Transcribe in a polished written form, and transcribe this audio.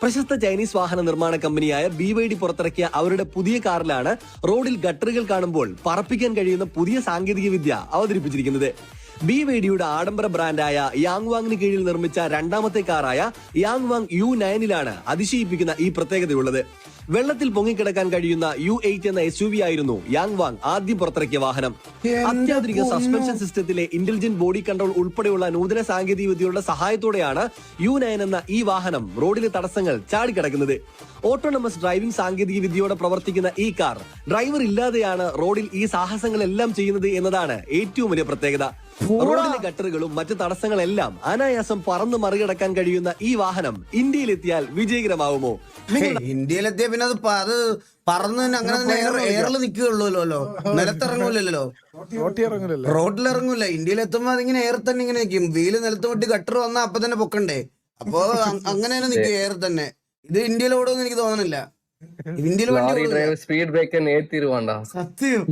പ്രശസ്ത ചൈനീസ് വാഹന നിർമ്മാണ കമ്പനിയായ BYD പുറത്തിറക്കിയ അവരുടെ പുതിയ കാറിലാണ് റോഡിൽ ഗട്ടറുകൾ കാണുമ്പോൾ പറപ്പിക്കാൻ കഴിയുന്ന പുതിയ സാങ്കേതിക വിദ്യ അവതരിപ്പിച്ചിരിക്കുന്നത്. BYDയുടെ ആഡംബര ബ്രാൻഡായ യാങ്വാങ്ങിന് കീഴിൽ നിർമ്മിച്ച രണ്ടാമത്തെ കാറായ യാങ്വാങ് U9ലാണ് അതിശയിപ്പിക്കുന്ന ഈ പ്രത്യേകതയുള്ളത്. വെള്ളത്തിൽ പൊങ്ങിക്കിടക്കാൻ കഴിയുന്ന U8 എന്ന SUV ആയിരുന്നു യാങ്വാങ് ആദ്യം പുറത്തിറക്കിയ വാഹനം. അത്യാധുനിക സസ്പെൻഷൻ സിസ്റ്റത്തിലെ ഇന്റലിജന്റ് ബോഡി കൺട്രോൾ ഉൾപ്പെടെയുള്ള നൂതന സാങ്കേതിക വിദ്യകളുടെ സഹായത്തോടെയാണ് U9 എന്ന ഈ വാഹനം റോഡിലെ തടസ്സങ്ങൾ ചാടിക്കടക്കുന്നത്. ഓട്ടോണമസ് ഡ്രൈവിംഗ് സാങ്കേതിക വിദ്യയോടെ പ്രവർത്തിക്കുന്ന ഈ കാർ ഡ്രൈവർ ഇല്ലാതെയാണ് റോഡിൽ ഈ സാഹസങ്ങളെല്ലാം ചെയ്യുന്നത് എന്നതാണ് ഏറ്റവും വലിയ പ്രത്യേകത. റോഡിലെ ഗട്ടറുകളും മറ്റു തടസ്സങ്ങളെല്ലാം അനായാസം പറന്ന് മറികടക്കാൻ കഴിയുന്ന ഈ വാഹനം ഇന്ത്യയിലെത്തിയാൽ വിജയകരമാവുമോ? ഇന്ത്യയിലെത്തിയ പിന്നെ അത് പറന്ന് അങ്ങനെ തന്നെ എയറിൽ നിൽക്കുകയുള്ളൂല്ലോ, നിലത്തിറങ്ങൂലല്ലോ, റോഡിലിറങ്ങൂല. ഇന്ത്യയിലെത്തുമ്പോ അതിങ്ങനെ എയർ തന്നെ ഇങ്ങനെ നിൽക്കും. വീല് നിലത്ത് വിട്ട് ഗട്ടർ വന്നാൽ അപ്പൊ തന്നെ പൊക്കണ്ടേ, അപ്പൊ അങ്ങനെ തന്നെ നിൽക്കും എയർ തന്നെ. ഇത് ഇന്ത്യയിലോടൊന്നും എനിക്ക് തോന്നണില്ല. ഇന്ത്യയിൽ സ്പീഡ് ബ്രേക്ക് സത്യം